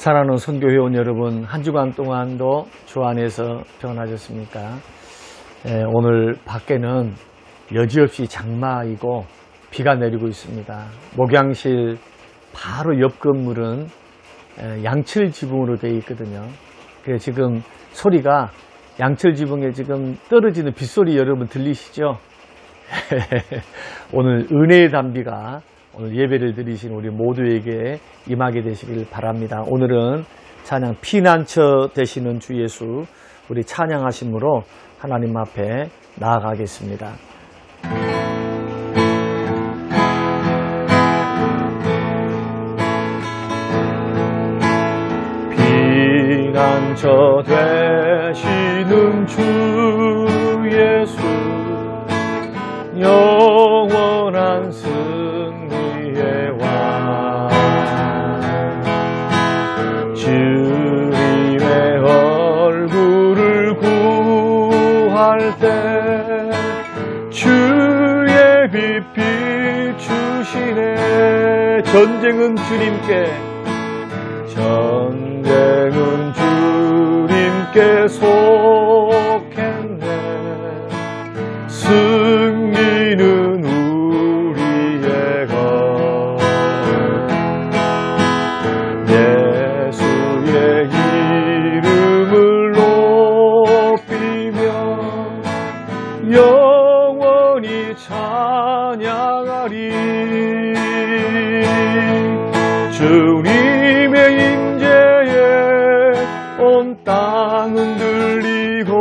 사랑하는 선교회원 여러분, 한 주간 동안도 주 안에서 평안하셨습니까? 오늘 밖에는 여지없이 장마이고 비가 내리고 있습니다. 목양실 바로 옆 건물은 양철 지붕으로 되어 있거든요. 그래서 지금 소리가 양철 지붕에 지금 떨어지는 빗소리 여러분 들리시죠? 오늘 은혜의 단비가 오늘 예배를 드리신 우리 모두에게 임하게 되시길 바랍니다. 오늘은 찬양 피난처 되시는 주 예수 우리 찬양하심으로 하나님 앞에 나아가겠습니다. 피난처 되시는 주 예수 영원한 승리의 왕 주님의 얼굴을 구할 때 주의 빛 비추시네. 전쟁은 주님께 속했네. 승리는 우리의 것. 예수의 이름을 높이며 영원히 찬양하리. 주님의 임재에 온 땅은 들리고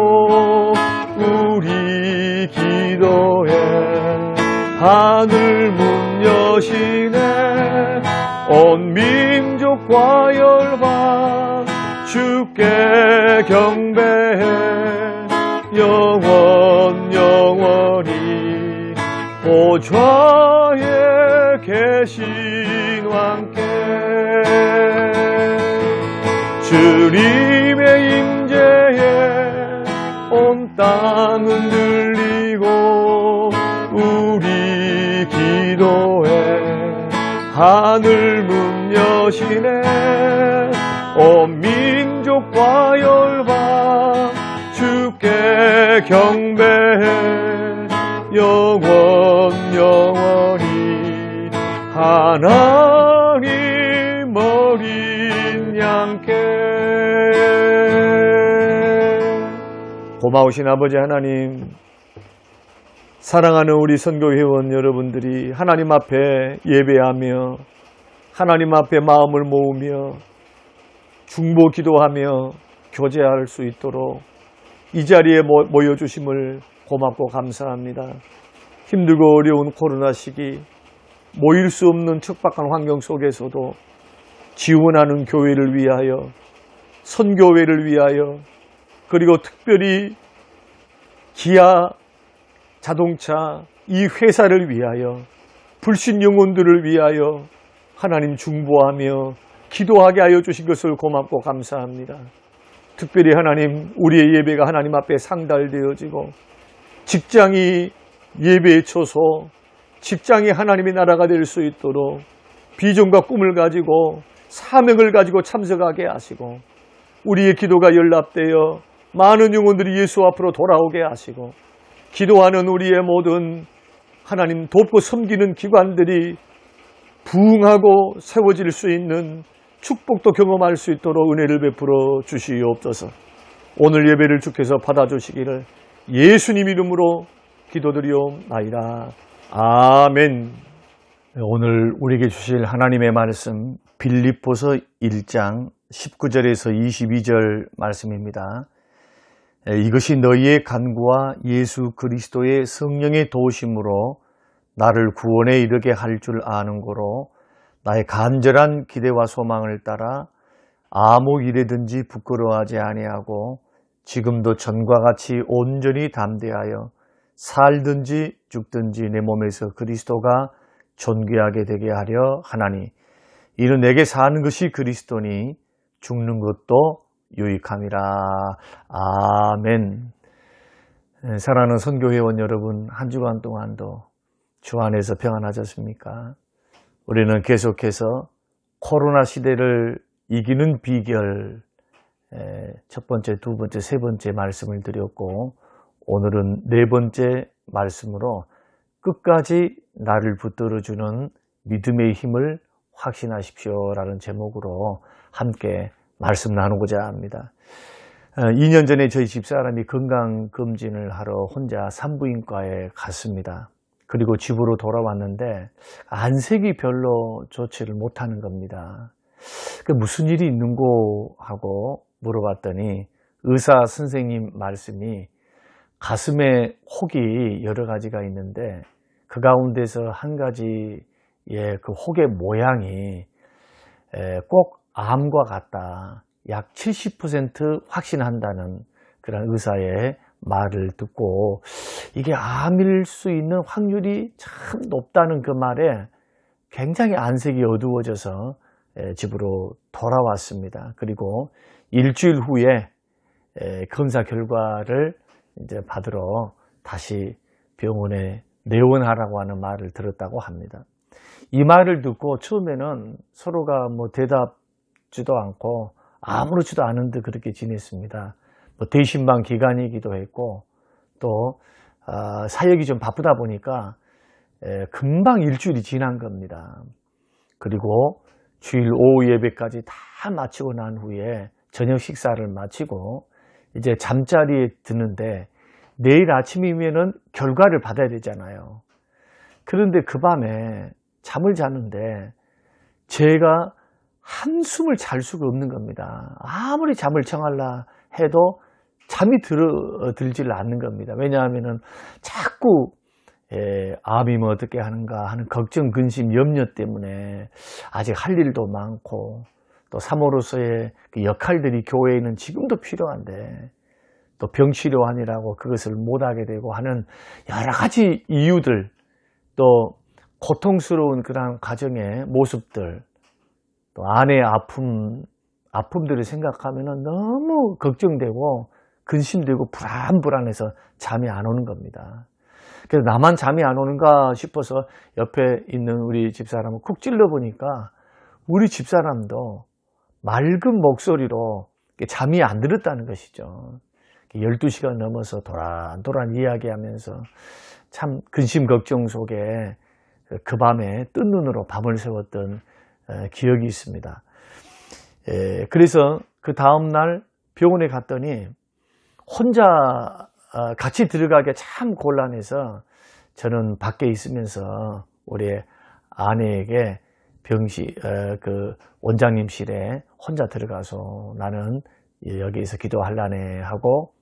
우리 기도에 하늘 문 여시네. 온 민족과 열방 주께 경배해. 영원히 보좌에 계신 왕께 주님의 임재에 온 땅은 들리고 우리 기도에 하늘 문 여시네. 온 민족과 열방 주께 경배해. 영원히 하나님 어린 양께. 고마우신 아버지 하나님, 사랑하는 우리 선교회원 여러분들이 하나님 앞에 예배하며 하나님 앞에 마음을 모으며 중보 기도하며 교제할 수 있도록 이 자리에 모여주심을 고맙고 감사합니다. 힘들고 어려운 코로나 시기 모일 수 없는 척박한 환경 속에서도 지원하는 교회를 위하여, 선교회를 위하여, 그리고 특별히 기아 자동차 이 회사를 위하여, 불신 영혼들을 위하여 하나님 중보하며 기도하게 하여 주신 것을 고맙고 감사합니다. 특별히 하나님, 우리의 예배가 하나님 앞에 상달되어지고 직장이 예배의 처소, 직장이 하나님의 나라가 될 수 있도록 비전과 꿈을 가지고 사명을 가지고 참석하게 하시고, 우리의 기도가 연락되어 많은 영혼들이 예수 앞으로 돌아오게 하시고, 기도하는 우리의 모든 하나님 돕고 섬기는 기관들이 부흥하고 세워질 수 있는 축복도 경험할 수 있도록 은혜를 베풀어 주시옵소서. 오늘 예배를 주께서 받아주시기를 예수님 이름으로 기도드리옵나이다. 아멘. 오늘 우리에게 주실 하나님의 말씀 빌립보서 1장 19절에서 22절 말씀입니다. 이것이 너희의 간구와 예수 그리스도의 성령의 도우심으로 나를 구원에 이르게 할 줄 아는 고로 나의 간절한 기대와 소망을 따라 아무 일에든지 부끄러워하지 아니하고 지금도 전과 같이 온전히 담대하여 살든지 죽든지 내 몸에서 그리스도가 존귀하게 되게 하려 하나니 이는 내게 사는 것이 그리스도니 죽는 것도 유익함이라. 아멘. 사랑하는 선교회원 여러분, 한 주간 동안도 주 안에서 평안하셨습니까? 우리는 계속해서 코로나 시대를 이기는 비결, 첫 번째, 두 번째, 세 번째 말씀을 드렸고, 오늘은 네 번째 말씀으로 끝까지 나를 붙들어주는 믿음의 힘을 확신하십시오라는 제목으로 함께 말씀 나누고자 합니다. 2년 전에 저희 집사람이 건강검진을 하러 혼자 산부인과에 갔습니다. 그리고 집으로 돌아왔는데 안색이 별로 좋지를 못하는 겁니다. 무슨 일이 있는고 하고 물어봤더니 의사 선생님 말씀이 가슴에 혹이 여러 가지가 있는데 그 가운데서 한 가지의 그 혹의 모양이 꼭 암과 같다. 약 70% 확신한다는 그런 의사의 말을 듣고 이게 암일 수 있는 확률이 참 높다는 그 말에 굉장히 안색이 어두워져서 집으로 돌아왔습니다. 그리고 일주일 후에 검사 결과를 이제 받으러 다시 병원에 내원하라고 하는 말을 들었다고 합니다. 이 말을 듣고 처음에는 서로가 대답지도 않고 아무렇지도 않은 듯 그렇게 지냈습니다. 대신방 기간이기도 했고 또 사역이 좀 바쁘다 보니까 금방 일주일이 지난 겁니다. 그리고 주일 오후 예배까지 다 마치고 난 후에 저녁 식사를 마치고 이제 잠자리에 드는데 내일 아침이면은 결과를 받아야 되잖아요. 그런데 그 밤에 잠을 자는데 제가 한숨을 잘 수가 없는 겁니다. 아무리 잠을 청하려 해도 잠이 들지를 않는 겁니다. 왜냐하면은 자꾸 암이면 어떻게 하는가 하는 걱정, 근심, 염려 때문에 아직 할 일도 많고 또 사모로서의 그 역할들이 교회에는 지금도 필요한데 또 병치료하느라고 그것을 못하게 되고 하는 여러 가지 이유들, 또 고통스러운 그런 가정의 모습들, 또 아내의 아픔들을 생각하면 너무 걱정되고 근심되고 불안해서 잠이 안 오는 겁니다. 그래서 나만 잠이 안 오는가 싶어서 옆에 있는 우리 집사람을 쿡 찔러보니까 우리 집사람도 맑은 목소리로 잠이 안 들었다는 것이죠. 12시간 넘어서 도란도란 이야기하면서 참 근심 걱정 속에 그 밤에 뜬 눈으로 밤을 새웠던 기억이 있습니다. 그래서 그 다음날 병원에 갔더니 혼자 같이 들어가기 참 곤란해서 저는 밖에 있으면서 우리 아내에게 그 원장님실에 혼자 들어가서 나는 여기에서 기도하려네 하고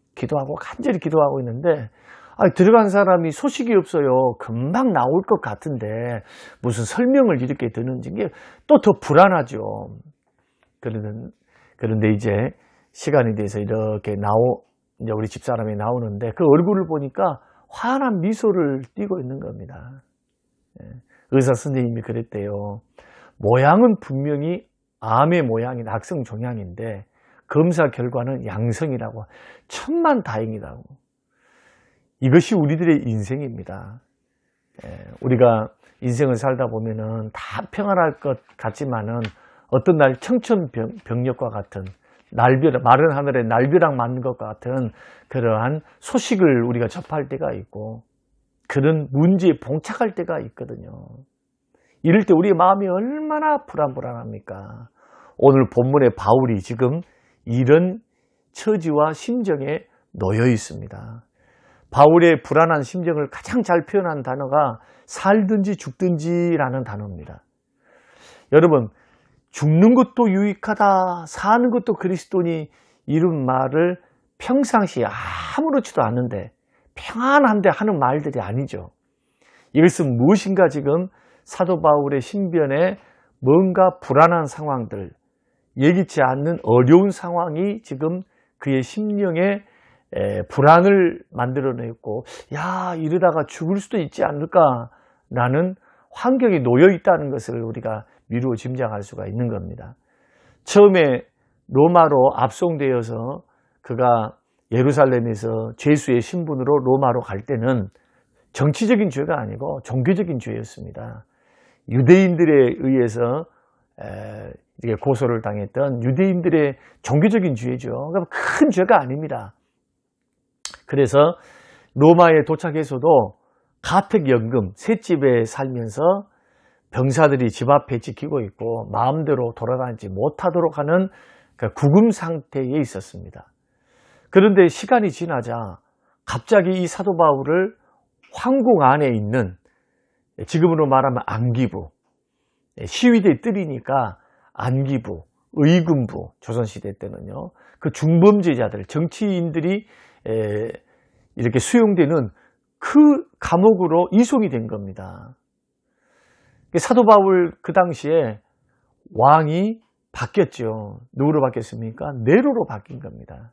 간절히 기도하고 있는데 들어간 사람이 소식이 없어요. 금방 나올 것 같은데 무슨 설명을 이렇게 듣는지 또 더 불안하죠. 그런데 이제 시간이 돼서 이렇게 이제 우리 집사람이 나오는데 그 얼굴을 보니까 환한 미소를 띠고 있는 겁니다. 의사 선생님이 그랬대요. 모양은 분명히 암의 모양이 악성 종양인데 검사 결과는 양성이라고. 천만다행이라고. 이것이 우리들의 인생입니다. 우리가 인생을 살다 보면은 다 평안할 것 같지만은 어떤 날 청천벽력과 같은 마른 하늘에 날벼락 맞는 것 같은 그러한 소식을 우리가 접할 때가 있고 그런 문제에 봉착할 때가 있거든요. 이럴 때 우리의 마음이 얼마나 불안합니까? 오늘 본문의 바울이 지금 이런 처지와 심정에 놓여 있습니다. 바울의 불안한 심정을 가장 잘 표현한 단어가 살든지 죽든지라는 단어입니다. 여러분, 죽는 것도 유익하다, 사는 것도 그리스도니 이런 말을 평상시에 아무렇지도 않은데 평안한데 하는 말들이 아니죠. 이것은 무엇인가 지금 사도 바울의 신변에 뭔가 불안한 상황들, 예기치 않는 어려운 상황이 지금 그의 심령에 불안을 만들어냈고 이러다가 죽을 수도 있지 않을까라는 환경에 놓여 있다는 것을 우리가 미루어 짐작할 수가 있는 겁니다. 처음에 로마로 압송되어서 그가 예루살렘에서 죄수의 신분으로 로마로 갈 때는 정치적인 죄가 아니고 종교적인 죄였습니다. 유대인들에 의해서 이게 고소를 당했던 유대인들의 종교적인 죄죠. 그러니까 큰 죄가 아닙니다. 그래서 로마에 도착해서도 가택연금, 셋집에 살면서 병사들이 집 앞에 지키고 있고 마음대로 돌아다니지 못하도록 하는 구금 상태에 있었습니다. 그런데 시간이 지나자 갑자기 이 사도 바울을 황궁 안에 있는, 지금으로 말하면 안기부, 시위대 뜰이니까 안기부, 의군부, 조선시대 때는요, 그 중범죄자들, 정치인들이 이렇게 수용되는 그 감옥으로 이송이 된 겁니다. 사도 바울 그 당시에 왕이 바뀌었죠. 누구로 바뀌었습니까? 네로로 바뀐 겁니다.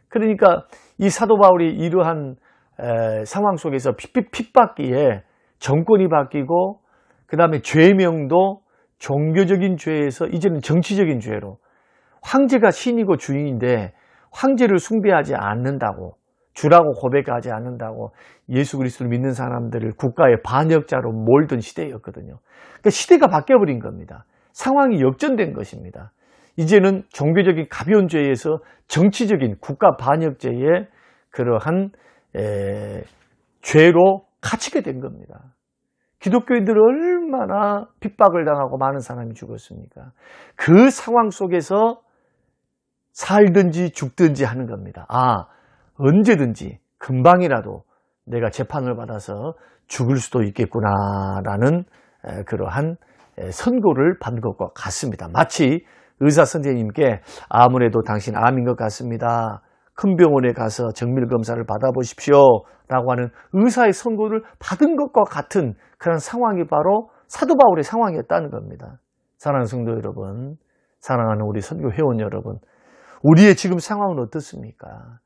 그러니까 이 사도 바울이 이러한 상황 속에서 핍박기에 정권이 바뀌고, 그 다음에 죄명도 종교적인 죄에서 이제는 정치적인 죄로, 황제가 신이고 주인인데 황제를 숭배하지 않는다고, 주라고 고백하지 않는다고 예수 그리스도를 믿는 사람들을 국가의 반역자로 몰던 시대였거든요. 그러니까 시대가 바뀌어버린 겁니다. 상황이 역전된 것입니다. 이제는 종교적인 가벼운 죄에서 정치적인 국가 반역죄의 그러한 죄로 갇히게 된 겁니다. 기독교인들은 얼마나 핍박을 당하고 많은 사람이 죽었습니까? 그 상황 속에서 살든지 죽든지 하는 겁니다. 언제든지 금방이라도 내가 재판을 받아서 죽을 수도 있겠구나라는 그러한 선고를 받는 것과 같습니다. 마치 의사 선생님께 아무래도 당신 암인 것 같습니다. 큰 병원에 가서 정밀검사를 받아보십시오 라고 하는 의사의 선고를 받은 것과 같은 그런 상황이 바로 사도 바울의 상황이었다는 겁니다. 사랑하는 성도 여러분, 사랑하는 우리 선교 회원 여러분, 우리의 지금 상황은 어떻습니까?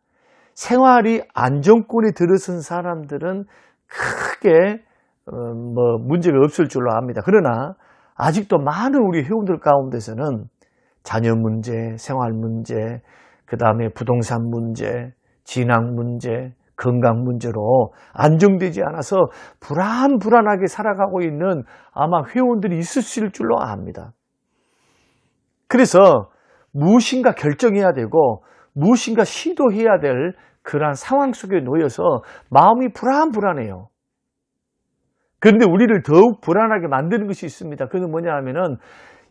생활이 안정권에 들어선 사람들은 크게 문제가 없을 줄로 압니다. 그러나 아직도 많은 우리 회원들 가운데서는 자녀 문제, 생활 문제, 그 다음에 부동산 문제, 진학 문제, 건강 문제로 안정되지 않아서 불안하게 살아가고 있는 아마 회원들이 있으실 줄로 압니다. 그래서 무엇인가 결정해야 되고 무엇인가 시도해야 될 그러한 상황 속에 놓여서 마음이 불안해요. 그런데 우리를 더욱 불안하게 만드는 것이 있습니다. 그건 뭐냐 하면은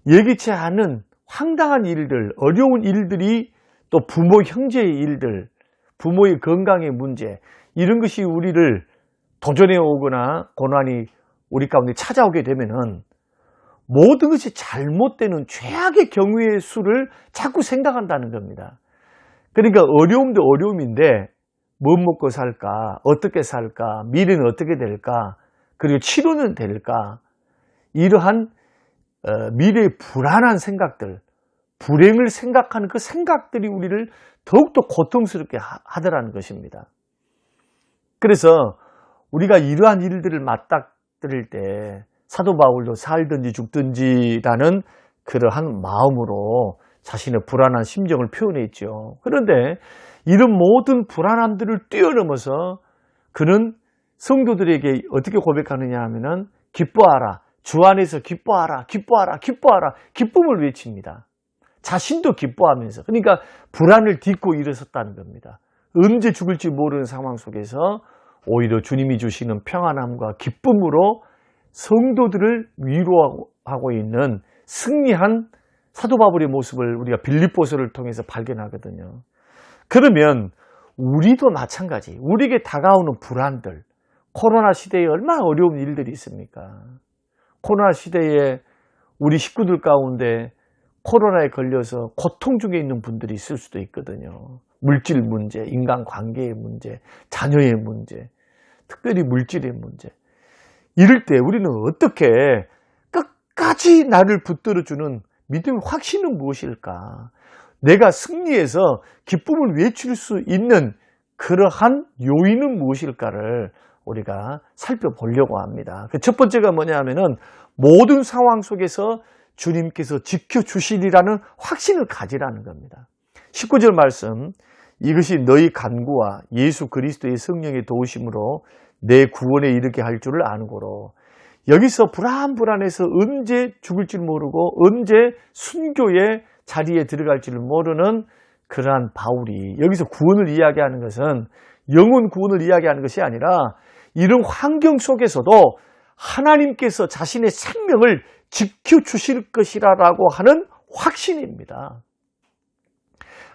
예기치 않은 황당한 일들, 어려운 일들이, 또 부모 형제의 일들, 부모의 건강의 문제, 이런 것이 우리를 도전해 오거나 고난이 우리 가운데 찾아오게 되면은 모든 것이 잘못되는 최악의 경우의 수를 자꾸 생각한다는 겁니다. 그러니까 어려움도 어려움인데 뭐 먹고 살까, 어떻게 살까, 미래는 어떻게 될까, 그리고 치료는 될까, 이러한 미래의 불안한 생각들, 불행을 생각하는 그 생각들이 우리를 더욱더 고통스럽게 하더라는 것입니다. 그래서 우리가 이러한 일들을 맞닥뜨릴 때 사도 바울도 살든지 죽든지라는 그러한 마음으로 자신의 불안한 심정을 표현했죠. 그런데 이런 모든 불안함들을 뛰어넘어서 그는 성도들에게 어떻게 고백하느냐 하면은 기뻐하라, 주 안에서 기뻐하라, 기뻐하라, 기뻐하라, 기쁨을 외칩니다. 자신도 기뻐하면서, 그러니까 불안을 딛고 일어섰다는 겁니다. 언제 죽을지 모르는 상황 속에서 오히려 주님이 주시는 평안함과 기쁨으로 성도들을 위로하고 있는 승리한 사도 바울의 모습을 우리가 빌립보서를 통해서 발견하거든요. 그러면 우리도 마찬가지, 우리에게 다가오는 불안들, 코로나 시대에 얼마나 어려운 일들이 있습니까? 코로나 시대에 우리 식구들 가운데 코로나에 걸려서 고통 중에 있는 분들이 있을 수도 있거든요. 물질 문제, 인간관계의 문제, 자녀의 문제, 특별히 물질의 문제. 이럴 때 우리는 어떻게 끝까지 나를 붙들어주는 믿음의 확신은 무엇일까? 내가 승리해서 기쁨을 외칠 수 있는 그러한 요인은 무엇일까를 우리가 살펴보려고 합니다. 그 첫 번째가 뭐냐 하면은 모든 상황 속에서 주님께서 지켜주시리라는 확신을 가지라는 겁니다. 19절 말씀, 이것이 너희 간구와 예수 그리스도의 성령의 도우심으로 내 구원에 이르게 할 줄을 아는고로. 여기서 불안해서 언제 죽을지 모르고 언제 순교의 자리에 들어갈지를 모르는 그러한 바울이 여기서 구원을 이야기하는 것은 영혼 구원을 이야기하는 것이 아니라 이런 환경 속에서도 하나님께서 자신의 생명을 지켜주실 것이라고 하는 확신입니다.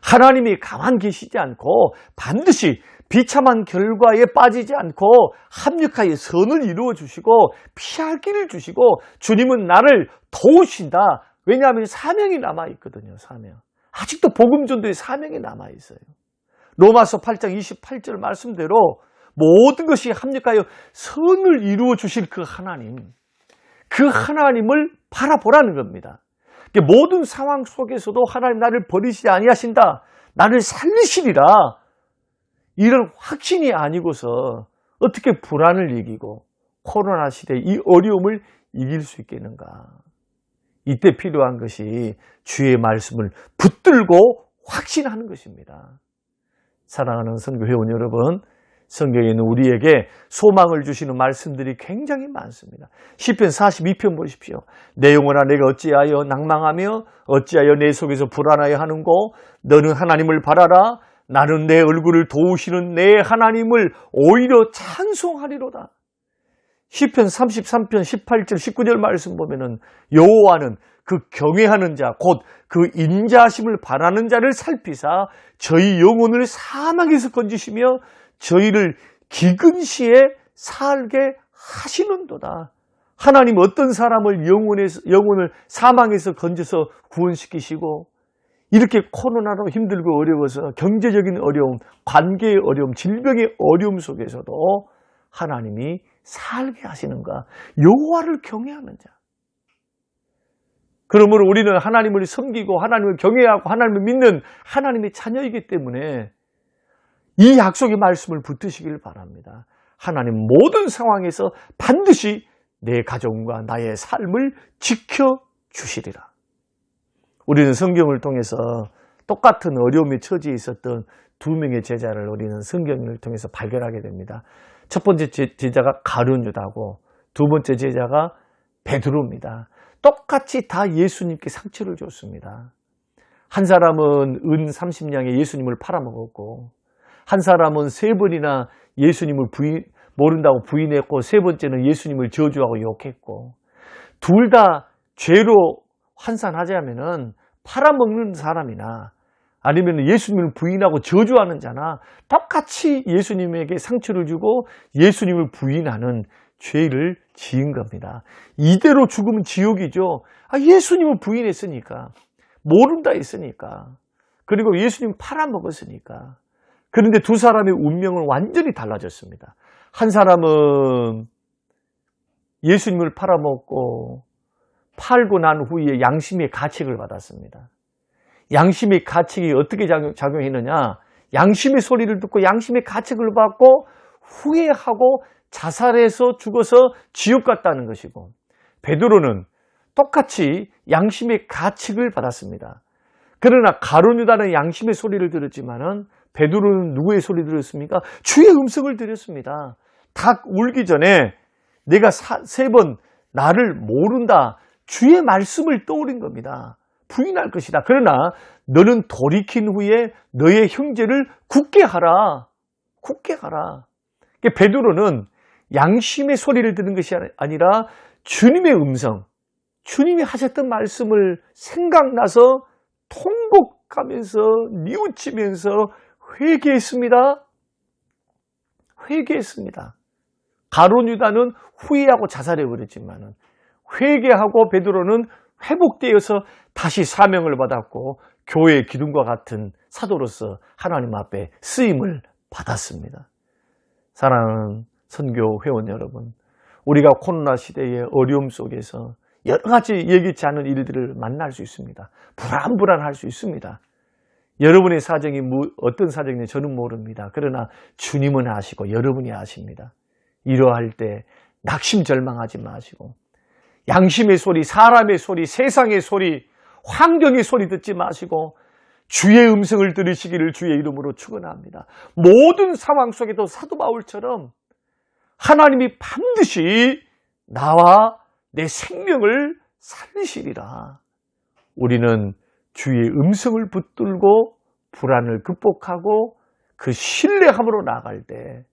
하나님이 가만 계시지 않고 반드시 비참한 결과에 빠지지 않고 합력하여 선을 이루어 주시고 피할 길을 주시고 주님은 나를 도우신다. 왜냐하면 사명이 남아있거든요. 사명. 아직도 복음전도의 사명이 남아있어요. 로마서 8장 28절 말씀대로 모든 것이 합력하여 선을 이루어 주실 그 하나님, 그 하나님을 바라보라는 겁니다. 모든 상황 속에서도 하나님 나를 버리시지 아니하신다, 나를 살리시리라, 이런 확신이 아니고서 어떻게 불안을 이기고 코로나 시대 이 어려움을 이길 수 있겠는가. 이때 필요한 것이 주의 말씀을 붙들고 확신하는 것입니다. 사랑하는 선교회원 여러분, 성경에 있는 우리에게 소망을 주시는 말씀들이 굉장히 많습니다. 시편 42편 보십시오. 내 영혼아 내가 어찌하여 낭망하며 어찌하여 내 속에서 불안하여 하는고 너는 하나님을 바라라. 나는 내 얼굴을 도우시는 내 하나님을 오히려 찬송하리로다. 시편 33편 18절 19절 말씀 보면은 여호와는 그 경외하는 자 곧 그 인자하심을 바라는 자를 살피사 저희 영혼을 사망에서 건지시며 저희를 기근 시에 살게 하시는도다. 하나님 어떤 사람을 영혼을 사망에서 건져서 구원시키시고 이렇게 코로나로 힘들고 어려워서 경제적인 어려움, 관계의 어려움, 질병의 어려움 속에서도 하나님이 살게 하시는가? 여호와를 경외하는 자. 그러므로 우리는 하나님을 섬기고 하나님을 경외하고 하나님을 믿는 하나님의 자녀이기 때문에 이 약속의 말씀을 붙드시길 바랍니다. 하나님 모든 상황에서 반드시 내 가정과 나의 삶을 지켜주시리라. 우리는 성경을 통해서 똑같은 어려움에 처지에 있었던 두 명의 제자를 우리는 성경을 통해서 발견하게 됩니다. 첫 번째 제자가 가룟 유다고 두 번째 제자가 베드로입니다. 똑같이 다 예수님께 상처를 줬습니다. 한 사람은 은 30냥에 예수님을 팔아먹었고 한 사람은 3번이나 예수님을 모른다고 부인했고 세 번째는 예수님을 저주하고 욕했고 둘 다 죄로 환산하자면은 팔아먹는 사람이나 아니면 예수님을 부인하고 저주하는 자나 똑같이 예수님에게 상처를 주고 예수님을 부인하는 죄를 지은 겁니다. 이대로 죽으면 지옥이죠. 예수님을 부인했으니까, 모른다 했으니까, 그리고 예수님 팔아먹었으니까. 그런데 두 사람의 운명은 완전히 달라졌습니다. 한 사람은 예수님을 팔아먹고 팔고 난 후에 양심의 가책을 받았습니다. 양심의 가책이 어떻게 작용했느냐? 양심의 소리를 듣고 양심의 가책을 받고 후회하고 자살해서 죽어서 지옥 갔다는 것이고, 베드로는 똑같이 양심의 가책을 받았습니다. 그러나 가룟 유다는 양심의 소리를 들었지만은 베드로는 누구의 소리 들었습니까? 주의 음성을 들었습니다. 닭 울기 전에 내가 3번 나를 모른다. 주의 말씀을 떠올린 겁니다. 부인할 것이다. 그러나 너는 돌이킨 후에 너의 형제를 굳게 하라. 굳게 하라. 베드로는 양심의 소리를 듣는 것이 아니라 주님의 음성, 주님이 하셨던 말씀을 생각나서 통곡하면서 뉘우치면서 회개했습니다. 회개했습니다. 가룟 유다는 후회하고 자살해버렸지만 회개하고 베드로는 회복되어서 다시 사명을 받았고 교회의 기둥과 같은 사도로서 하나님 앞에 쓰임을 받았습니다. 사랑하는 선교 회원 여러분, 우리가 코로나 시대의 어려움 속에서 여러 가지 예기치 않은 일들을 만날 수 있습니다. 불안할 수 있습니다. 여러분의 사정이 어떤 사정인지 저는 모릅니다. 그러나 주님은 아시고 여러분이 아십니다. 이러할 때 낙심절망하지 마시고 양심의 소리, 사람의 소리, 세상의 소리, 환경의 소리 듣지 마시고 주의 음성을 들으시기를 주의 이름으로 축원합니다. 모든 상황 속에도 사도 바울처럼 하나님이 반드시 나와 내 생명을 살리시리라. 우리는 주의 음성을 붙들고 불안을 극복하고 그 신뢰함으로 나아갈 때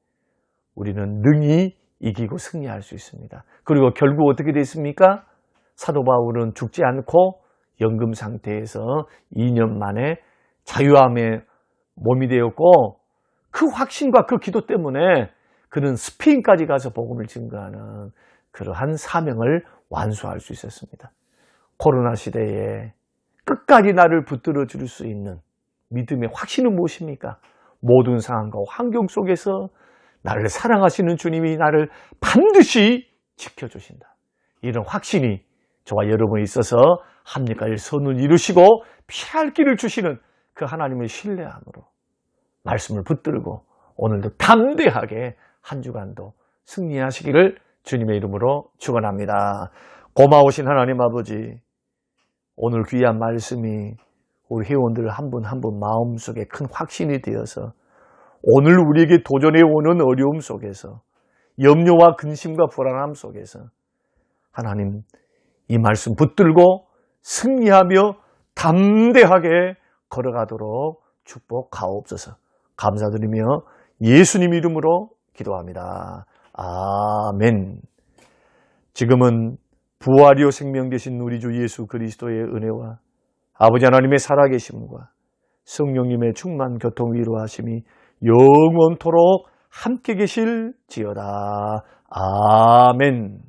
우리는 능히 이기고 승리할 수 있습니다. 그리고 결국 어떻게 됐습니까? 사도 바울은 죽지 않고 연금 상태에서 2년 만에 자유함의 몸이 되었고 그 확신과 그 기도 때문에 그는 스페인까지 가서 복음을 증거하는 그러한 사명을 완수할 수 있었습니다. 코로나 시대에 끝까지 나를 붙들어 줄 수 있는 믿음의 확신은 무엇입니까? 모든 상황과 환경 속에서 나를 사랑하시는 주님이 나를 반드시 지켜주신다. 이런 확신이 저와 여러분에 있어서 합력할 선을 이루시고 피할 길을 주시는 그 하나님을 신뢰함으로 말씀을 붙들고 오늘도 담대하게 한 주간도 승리하시기를 주님의 이름으로 축원합니다. 고마우신 하나님 아버지, 오늘 귀한 말씀이 우리 회원들 한 분 한 분 마음속에 큰 확신이 되어서 오늘 우리에게 도전해 오는 어려움 속에서 염려와 근심과 불안함 속에서 하나님 이 말씀 붙들고 승리하며 담대하게 걸어가도록 축복하옵소서. 감사드리며 예수님 이름으로 기도합니다. 아멘. 지금은 부활이요 생명 되신 우리 주 예수 그리스도의 은혜와 아버지 하나님의 살아계심과 성령님의 충만 교통 위로하심이 영원토록 함께 계실지어다. 아멘.